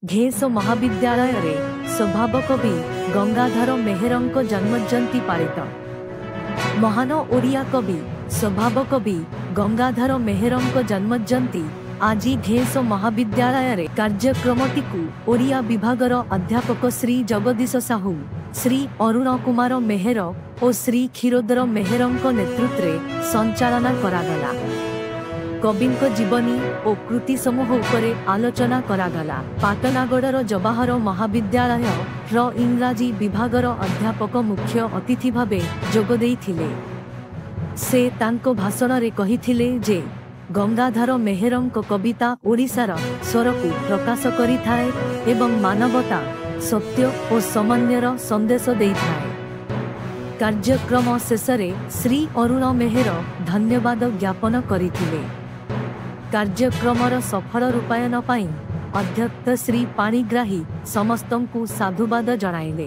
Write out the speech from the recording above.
घेस महाविद्यालय रे स्वभाव कवि गंगाधर मेहरंक जन्मजयंती पालित। महान ओडिया कवि स्वभाव कवि गंगाधर मेहरंक जन्मजयंती आज घेस महाविद्यालय रे कार्यक्रमटी ओडिया विभागर अध्यापक श्री जगदीश साहू, श्री अरुण कुमार मेहर और श्री क्षीरोदर मेहरंक नेतृत्व में संचालना करागला। कविंक जीवनी और कृति समूह उपरे आलोचना करागला। पाटनागढ़ जवाहर महाविद्यालय रो इंग्राजी विभागर अध्यापक मुख्य अतिथि भावे जोग देइथिले। से तांको भाषण रे कहिथिले जे गंगाधर मेहरंक कविता ओडिशार स्वर को प्रकाश करिथाए एवं मानवता, सत्य और सामान्यर संदेश देइथाए। कार्यक्रम शेषरे श्री अरुण मेहर धन्यवाद ज्ञापन करिथिले। कार्यक्रमर सफल रूपायन पाई अध्यक्ष श्री पाणिग्राही समस्तंकु साधुवाद जणाइले।